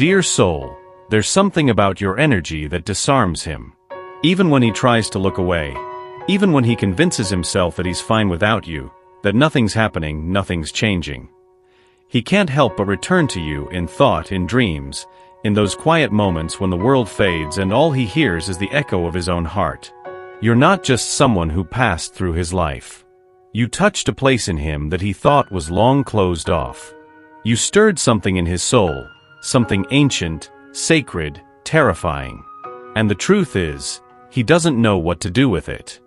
Dear soul, there's something about your energy that disarms him. Even when he tries to look away, even when he convinces himself that he's fine without you, that nothing's happening, nothing's changing, he can't help but return to you in thought, in dreams, in those quiet moments when the world fades and all he hears is the echo of his own heart. You're not just someone who passed through his life. You touched a place in him that he thought was long closed off. You stirred something in his soul, something ancient, sacred, terrifying. And the truth is, he doesn't know what to do with it.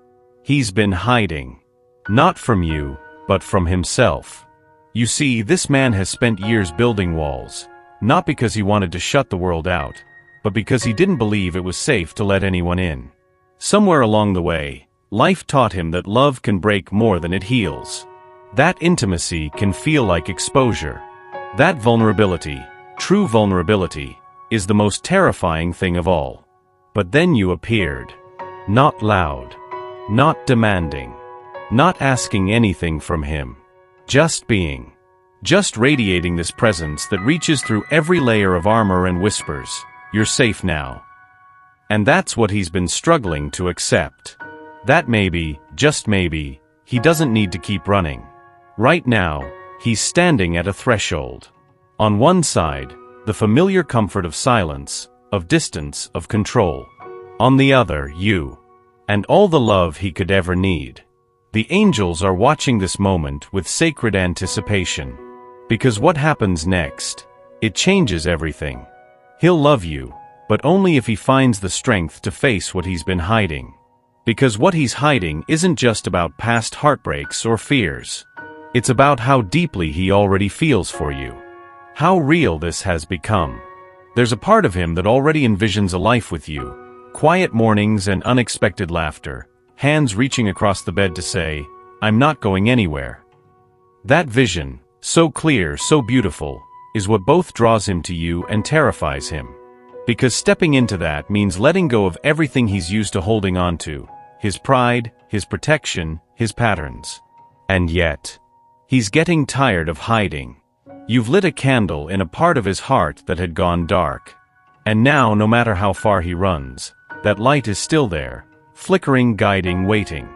He's been hiding. Not from you, but from himself. You see, this man has spent years building walls, not because he wanted to shut the world out, but because he didn't believe it was safe to let anyone in. Somewhere along the way, life taught him that love can break more than it heals. That intimacy can feel like exposure. That vulnerability, true vulnerability, is the most terrifying thing of all. But then you appeared. Not loud. Not demanding. Not asking anything from him. Just being. Just radiating this presence that reaches through every layer of armor and whispers, "You're safe now." And that's what he's been struggling to accept. That maybe, just maybe, he doesn't need to keep running. Right now, he's standing at a threshold. On one side, the familiar comfort of silence, of distance, of control. On the other, you. And all the love he could ever need. The angels are watching this moment with sacred anticipation. Because what happens next, it changes everything. He'll love you, but only if he finds the strength to face what he's been hiding. Because what he's hiding isn't just about past heartbreaks or fears. It's about how deeply he already feels for you. How real this has become. There's a part of him that already envisions a life with you. Quiet mornings and unexpected laughter. Hands reaching across the bed to say, "I'm not going anywhere." That vision, so clear, so beautiful, is what both draws him to you and terrifies him. Because stepping into that means letting go of everything he's used to holding on to. His pride, his protection, his patterns. And yet, he's getting tired of hiding. You've lit a candle in a part of his heart that had gone dark. And now, no matter how far he runs, that light is still there, flickering, guiding, waiting.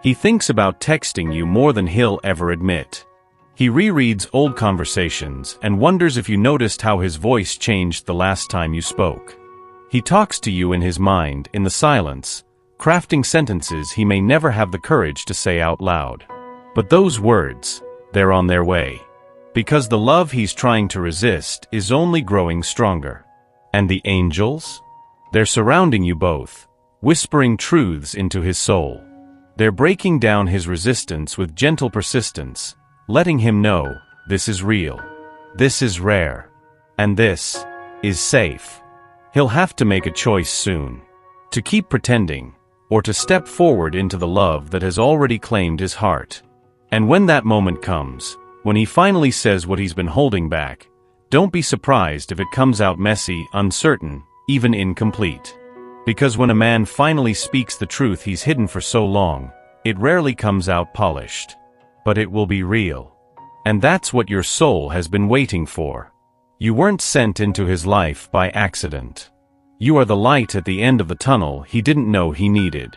He thinks about texting you more than he'll ever admit. He rereads old conversations and wonders if you noticed how his voice changed the last time you spoke. He talks to you in his mind, in the silence, crafting sentences he may never have the courage to say out loud. But those words, they're on their way. Because the love he's trying to resist is only growing stronger. And the angels? They're surrounding you both, whispering truths into his soul. They're breaking down his resistance with gentle persistence, letting him know, this is real, this is rare, and this is safe. He'll have to make a choice soon. To keep pretending, or to step forward into the love that has already claimed his heart. And when that moment comes, when he finally says what he's been holding back, don't be surprised if it comes out messy, uncertain, even incomplete. Because when a man finally speaks the truth he's hidden for so long, it rarely comes out polished. But it will be real. And that's what your soul has been waiting for. You weren't sent into his life by accident. You are the light at the end of the tunnel he didn't know he needed.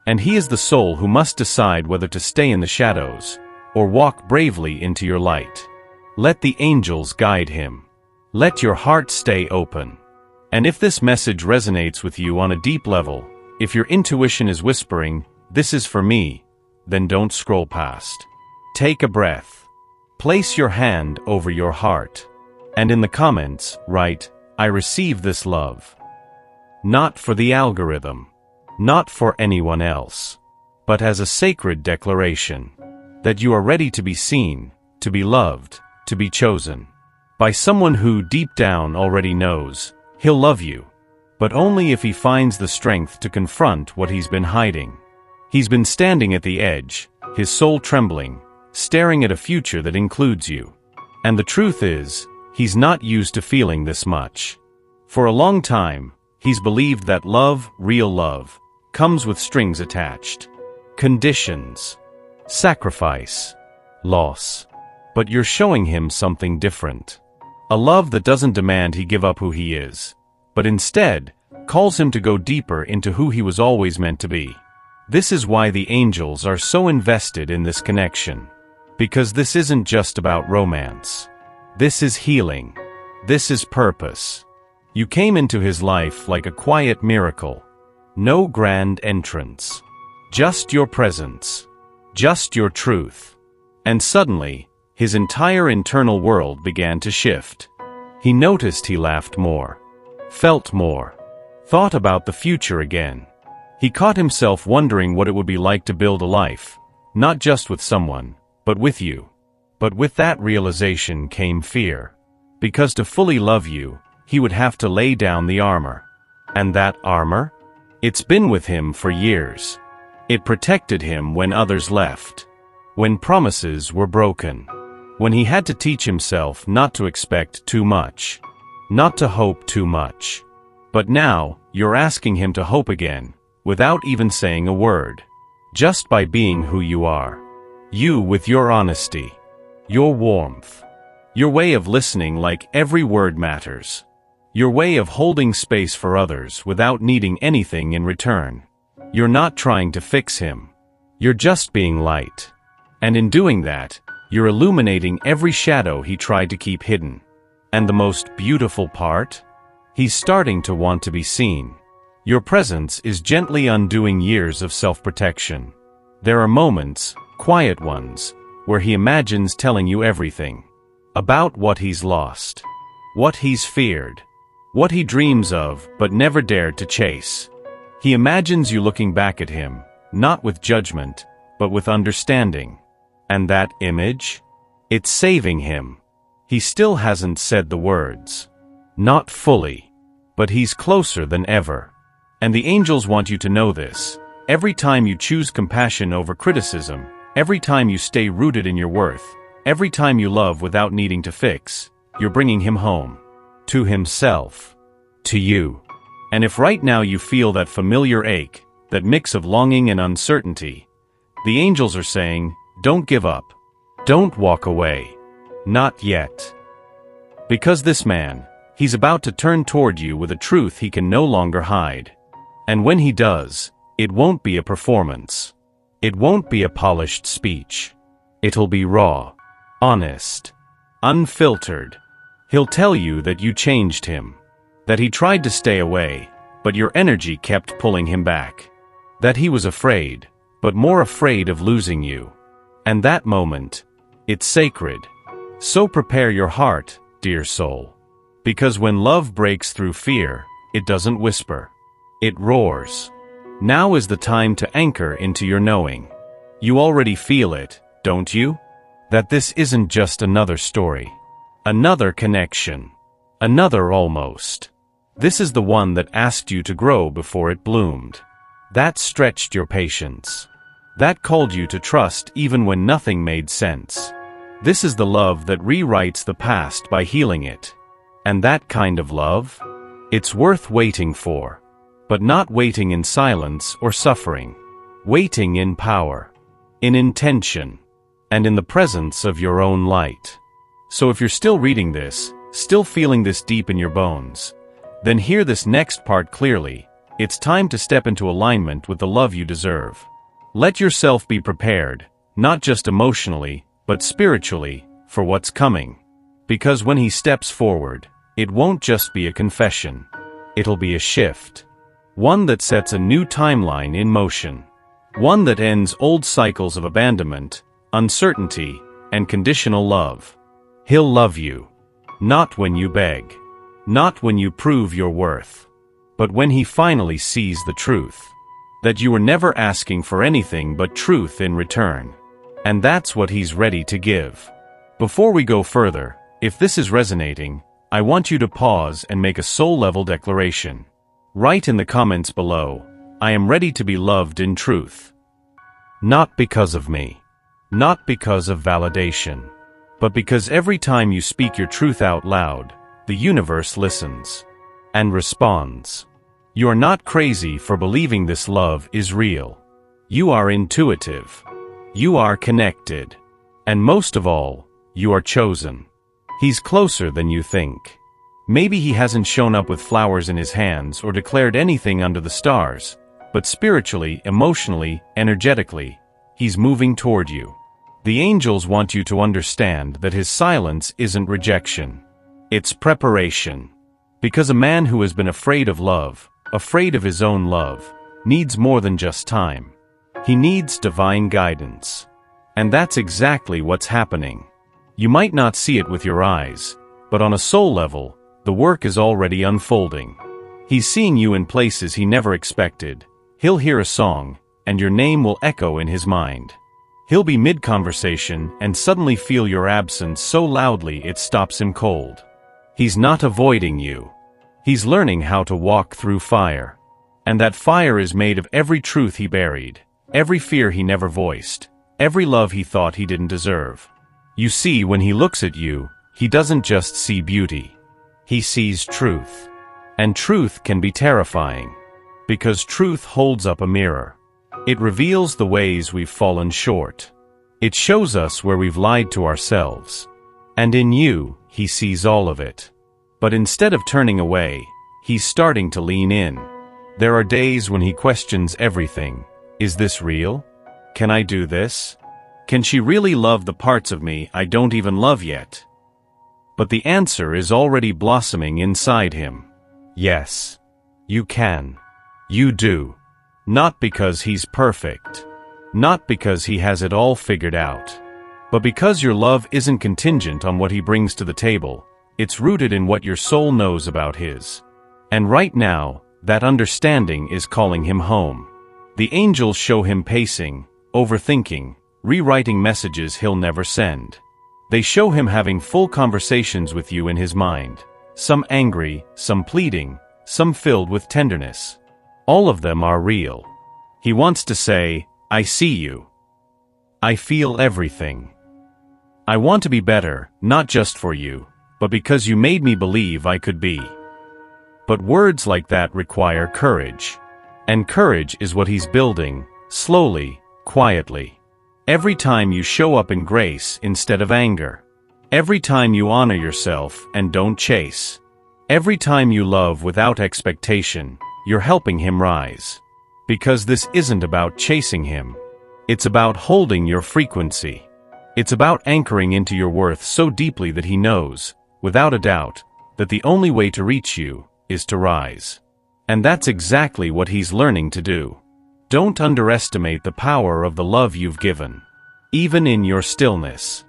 And he is the soul who must decide whether to stay in the shadows, or walk bravely into your light. Let the angels guide him. Let your heart stay open. And if this message resonates with you on a deep level, if your intuition is whispering, "This is for me," then don't scroll past. Take a breath. Place your hand over your heart. And in the comments, write, "I receive this love." Not for the algorithm. Not for anyone else. But as a sacred declaration. That you are ready to be seen, to be loved, to be chosen. By someone who, deep down, already knows, he'll love you. But only if he finds the strength to confront what he's been hiding. He's been standing at the edge, his soul trembling, staring at a future that includes you. And the truth is, he's not used to feeling this much. For a long time, he's believed that love, real love, comes with strings attached. Conditions. Sacrifice. Loss. But you're showing him something different. A love that doesn't demand he give up who he is, but instead calls him to go deeper into who he was always meant to be. This is why the angels are so invested in this connection. Because this isn't just about romance. This is healing. This is purpose. You came into his life like a quiet miracle. No grand entrance. Just your presence. Just your truth. And suddenly, his entire internal world began to shift. He noticed he laughed more. Felt more. Thought about the future again. He caught himself wondering what it would be like to build a life, not just with someone, but with you. But with that realization came fear. Because to fully love you, he would have to lay down the armor. And that armor? It's been with him for years. It protected him when others left. When promises were broken. When he had to teach himself not to expect too much. Not to hope too much. But now, you're asking him to hope again, without even saying a word. Just by being who you are. You with your honesty. Your warmth. Your way of listening like every word matters. Your way of holding space for others without needing anything in return. You're not trying to fix him. You're just being light. And in doing that, you're illuminating every shadow he tried to keep hidden. And the most beautiful part? He's starting to want to be seen. Your presence is gently undoing years of self-protection. There are moments, quiet ones, where he imagines telling you everything. About what he's lost. What he's feared. What he dreams of but never dared to chase. He imagines you looking back at him, not with judgment, but with understanding. And that image? It's saving him. He still hasn't said the words. Not fully. But he's closer than ever. And the angels want you to know this. Every time you choose compassion over criticism, every time you stay rooted in your worth, every time you love without needing to fix, you're bringing him home. To himself. To you. And if right now you feel that familiar ache, that mix of longing and uncertainty, the angels are saying, don't give up. Don't walk away. Not yet. Because this man, he's about to turn toward you with a truth he can no longer hide. And when he does, it won't be a performance. It won't be a polished speech. It'll be raw, honest, unfiltered. He'll tell you that you changed him. That he tried to stay away, but your energy kept pulling him back. That he was afraid, but more afraid of losing you. And that moment, it's sacred. So prepare your heart, dear soul. Because when love breaks through fear, it doesn't whisper. It roars. Now is the time to anchor into your knowing. You already feel it, don't you? That this isn't just another story. Another connection. Another almost. This is the one that asked you to grow before it bloomed. That stretched your patience. That called you to trust even when nothing made sense. This is the love that rewrites the past by healing it. And that kind of love? It's worth waiting for. But not waiting in silence or suffering. Waiting in power. In intention. And in the presence of your own light. So if you're still reading this, still feeling this deep in your bones, then hear this next part clearly. It's time to step into alignment with the love you deserve. Let yourself be prepared, not just emotionally, but spiritually, for what's coming. Because when he steps forward, it won't just be a confession. It'll be a shift. One that sets a new timeline in motion. One that ends old cycles of abandonment, uncertainty, and conditional love. He'll love you. Not when you beg. Not when you prove your worth. But when he finally sees the truth. That you were never asking for anything but truth in return. And that's what he's ready to give. Before we go further, if this is resonating, I want you to pause and make a soul-level declaration. Write in the comments below, I am ready to be loved in truth. Not because of me. Not because of validation. But because every time you speak your truth out loud, the universe listens. And responds. You are not crazy for believing this love is real. You are intuitive. You are connected. And most of all, you are chosen. He's closer than you think. Maybe he hasn't shown up with flowers in his hands or declared anything under the stars, but spiritually, emotionally, energetically, he's moving toward you. The angels want you to understand that his silence isn't rejection. It's preparation. Because a man who has been afraid of love, afraid of his own love, needs more than just time. He needs divine guidance. And that's exactly what's happening. You might not see it with your eyes, but on a soul level, the work is already unfolding. He's seeing you in places he never expected. He'll hear a song, and your name will echo in his mind. He'll be mid-conversation and suddenly feel your absence so loudly it stops him cold. He's not avoiding you. He's learning how to walk through fire. And that fire is made of every truth he buried, every fear he never voiced, every love he thought he didn't deserve. You see, when he looks at you, he doesn't just see beauty. He sees truth. And truth can be terrifying. Because truth holds up a mirror. It reveals the ways we've fallen short. It shows us where we've lied to ourselves. And in you, he sees all of it. But instead of turning away, he's starting to lean in. There are days when he questions everything. Is this real? Can I do this? Can she really love the parts of me I don't even love yet? But the answer is already blossoming inside him. Yes. You can. You do. Not because he's perfect. Not because he has it all figured out. But because your love isn't contingent on what he brings to the table. It's rooted in what your soul knows about his. And right now, that understanding is calling him home. The angels show him pacing, overthinking, rewriting messages he'll never send. They show him having full conversations with you in his mind. Some angry, some pleading, some filled with tenderness. All of them are real. He wants to say, I see you. I feel everything. I want to be better, not just for you, but because you made me believe I could be. But words like that require courage. And courage is what he's building, slowly, quietly. Every time you show up in grace instead of anger. Every time you honor yourself and don't chase. Every time you love without expectation, you're helping him rise. Because this isn't about chasing him. It's about holding your frequency. It's about anchoring into your worth so deeply that he knows, without a doubt, that the only way to reach you is to rise. And that's exactly what he's learning to do. Don't underestimate the power of the love you've given. Even in your stillness.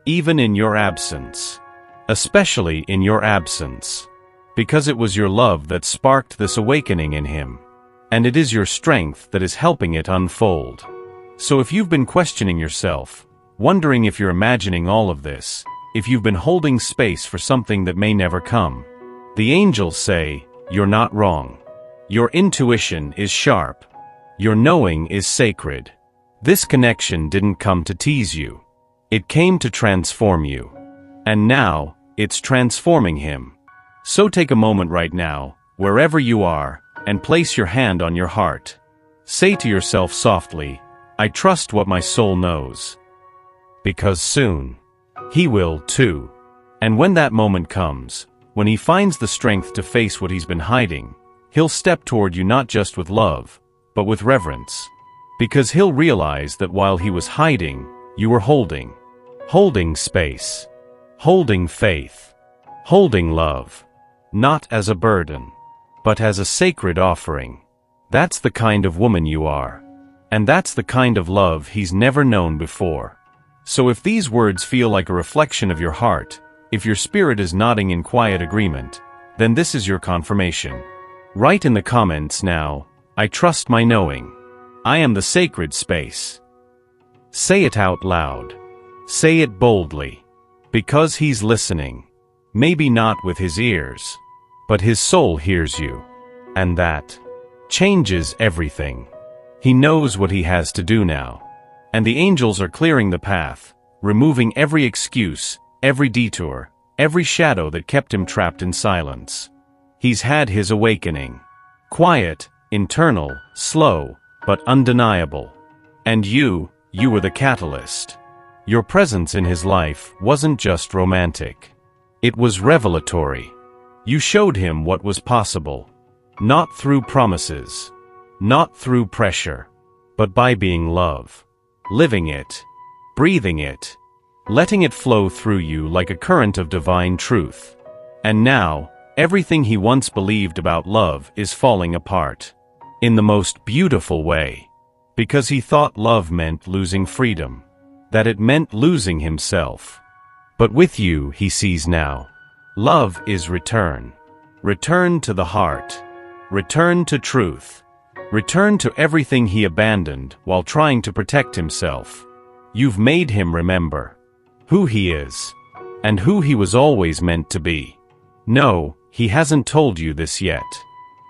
Even in your absence. Especially in your absence. Because it was your love that sparked this awakening in him. And it is your strength that is helping it unfold. So if you've been questioning yourself, wondering if you're imagining all of this, if you've been holding space for something that may never come, the angels say, you're not wrong. Your intuition is sharp. Your knowing is sacred. This connection didn't come to tease you. It came to transform you. And now, it's transforming him. So take a moment right now, wherever you are, and place your hand on your heart. Say to yourself softly, I trust what my soul knows. Because soon, he will too. And when that moment comes, when he finds the strength to face what he's been hiding, he'll step toward you not just with love, but with reverence. Because he'll realize that while he was hiding, you were holding. Holding space. Holding faith. Holding love. Not as a burden, but as a sacred offering. That's the kind of woman you are. And that's the kind of love he's never known before. So if these words feel like a reflection of your heart, if your spirit is nodding in quiet agreement, then this is your confirmation. Write in the comments now, I trust my knowing. I am the sacred space. Say it out loud. Say it boldly. Because he's listening. Maybe not with his ears, but his soul hears you. And that changes everything. He knows what he has to do now. And the angels are clearing the path, removing every excuse, every detour, every shadow that kept him trapped in silence. He's had his awakening. Quiet, internal, slow, but undeniable. And you were the catalyst. Your presence in his life wasn't just romantic. It was revelatory. You showed him what was possible. Not through promises. Not through pressure. But by being love. Living it. Breathing it. Letting it flow through you like a current of divine truth. And now, everything he once believed about love is falling apart. In the most beautiful way. Because he thought love meant losing freedom. That it meant losing himself. But with you, he sees now. Love is return. Return to the heart. Return to truth. Return to everything he abandoned while trying to protect himself. You've made him remember who he is. And who he was always meant to be. No, he hasn't told you this yet.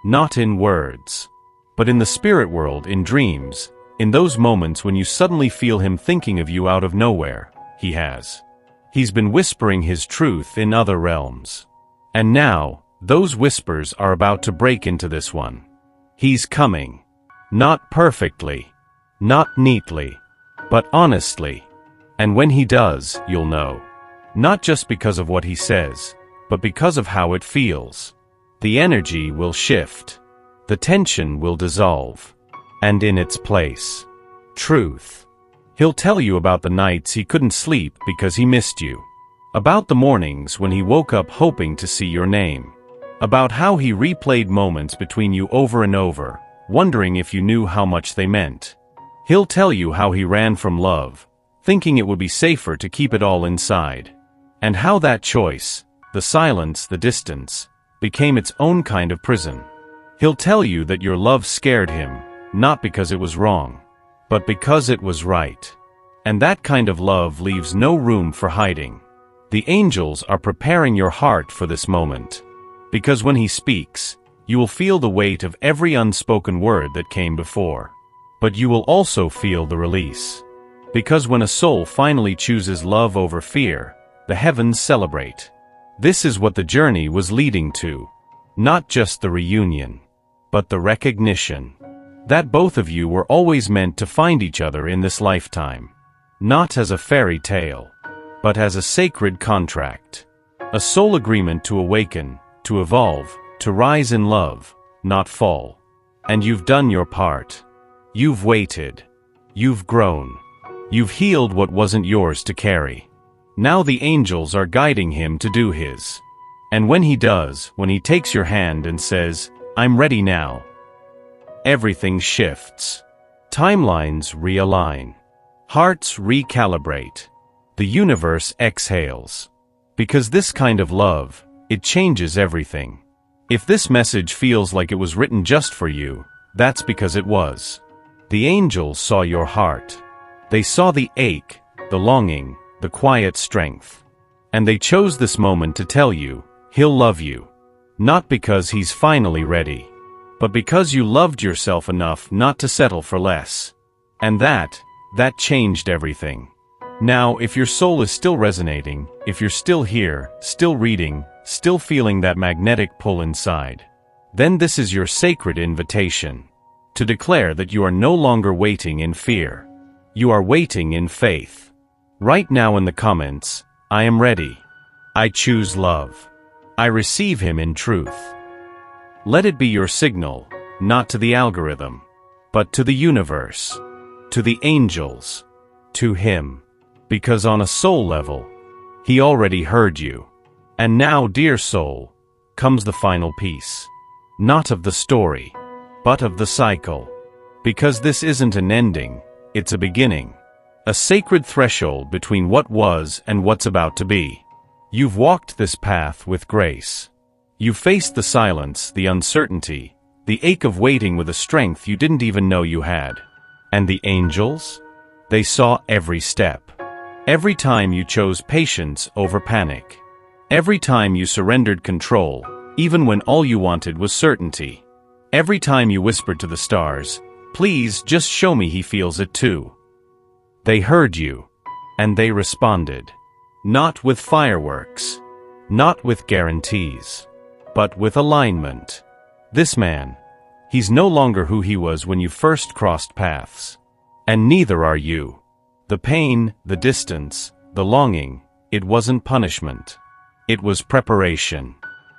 Not in words. But in the spirit world, in dreams, in those moments when you suddenly feel him thinking of you out of nowhere, he has. He's been whispering his truth in other realms. And now, those whispers are about to break into this one. He's coming. Not perfectly. Not neatly. But honestly. And when he does, you'll know. Not just because of what he says, but because of how it feels. The energy will shift. The tension will dissolve. And in its place, truth. He'll tell you about the nights he couldn't sleep because he missed you. About the mornings when he woke up hoping to see your name. About how he replayed moments between you over and over, wondering if you knew how much they meant. He'll tell you how he ran from love, thinking it would be safer to keep it all inside. And how that choice, the silence, the distance, became its own kind of prison. He'll tell you that your love scared him, not because it was wrong, but because it was right. And that kind of love leaves no room for hiding. The angels are preparing your heart for this moment. Because when he speaks, you will feel the weight of every unspoken word that came before. But you will also feel the release. Because when a soul finally chooses love over fear, the heavens celebrate. This is what the journey was leading to. Not just the reunion, but the recognition that both of you were always meant to find each other in this lifetime. Not as a fairy tale, but as a sacred contract. A soul agreement to awaken, to evolve, to rise in love, not fall. And you've done your part. You've waited. You've grown. You've healed what wasn't yours to carry. Now the angels are guiding him to do his. And when he does, when he takes your hand and says, "I'm ready now," everything shifts. Timelines realign. Hearts recalibrate. The universe exhales. Because this kind of love, it changes everything. If this message feels like it was written just for you, that's because it was. The angels saw your heart. They saw the ache, the longing, the quiet strength. And they chose this moment to tell you, he'll love you. Not because he's finally ready, but because you loved yourself enough not to settle for less. And that changed everything. Now, if your soul is still resonating, if you're still here, still reading, still feeling that magnetic pull inside, then this is your sacred invitation to declare that you are no longer waiting in fear. You are waiting in faith. Right now in the comments, I am ready. I choose love. I receive him in truth. Let it be your signal, not to the algorithm, but to the universe, to the angels, to him. Because on a soul level, he already heard you. And now, dear soul, comes the final piece. Not of the story, but of the cycle. Because this isn't an ending, it's a beginning. A sacred threshold between what was and what's about to be. You've walked this path with grace. You faced the silence, the uncertainty, the ache of waiting with a strength you didn't even know you had. And the angels? They saw every step. Every time you chose patience over panic. Every time you surrendered control, even when all you wanted was certainty. Every time you whispered to the stars, "Please just show me he feels it too." They heard you, and they responded. Not with fireworks, not with guarantees, but with alignment. This man, he's no longer who he was when you first crossed paths. And neither are you. The pain, the distance, the longing, it wasn't punishment. It was preparation.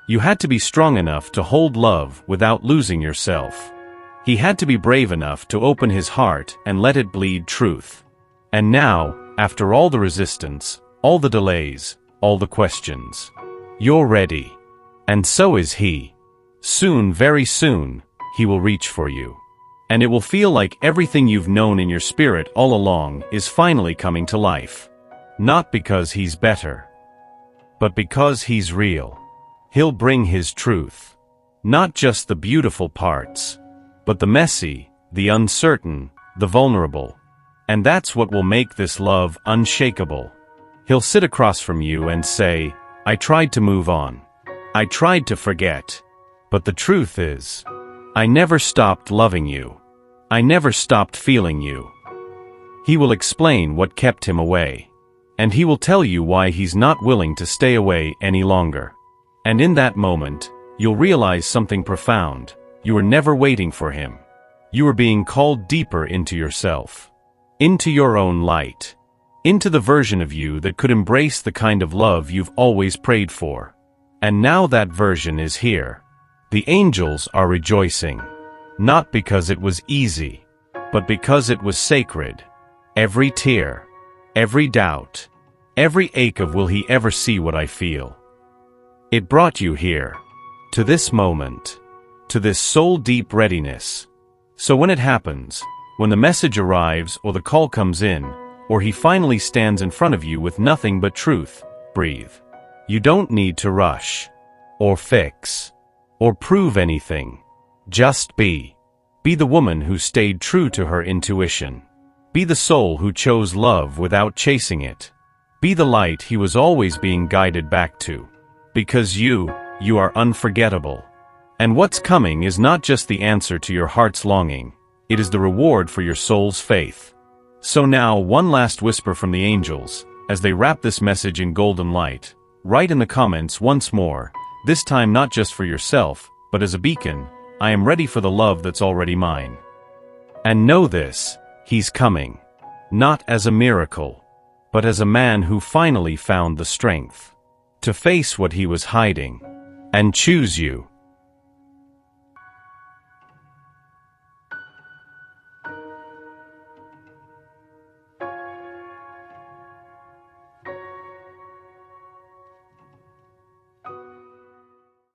You had to be strong enough to hold love without losing yourself. He had to be brave enough to open his heart and let it bleed truth. And now, after all the resistance, all the delays, all the questions, you're ready. And so is he. Soon, very soon, he will reach for you. And it will feel like everything you've known in your spirit all along is finally coming to life. Not because he's better, but because he's real. He'll bring his truth. Not just the beautiful parts, but the messy, the uncertain, the vulnerable. And that's what will make this love unshakable. He'll sit across from you and say, I tried to move on. I tried to forget. But the truth is, I never stopped loving you. I never stopped feeling you. He will explain what kept him away. And he will tell you why he's not willing to stay away any longer. And in that moment, you'll realize something profound. You were never waiting for him. You were being called deeper into yourself. Into your own light. Into the version of you that could embrace the kind of love you've always prayed for. And now that version is here. The angels are rejoicing. Not because it was easy, but because it was sacred. Every tear, every doubt, every ache of will he ever see what I feel. It brought you here, to this moment, to this soul-deep readiness. So when it happens, when the message arrives or the call comes in, or he finally stands in front of you with nothing but truth, breathe. You don't need to rush, or fix, or prove anything. Just be. Be the woman who stayed true to her intuition. Be the soul who chose love without chasing it. Be the light he was always being guided back to. Because you are unforgettable. And what's coming is not just the answer to your heart's longing, it is the reward for your soul's faith. So now, one last whisper from the angels, as they wrap this message in golden light. Write in the comments once more, this time not just for yourself, but as a beacon, I am ready for the love that's already mine. And know this, he's coming. Not as a miracle, but as a man who finally found the strength to face what he was hiding and choose you.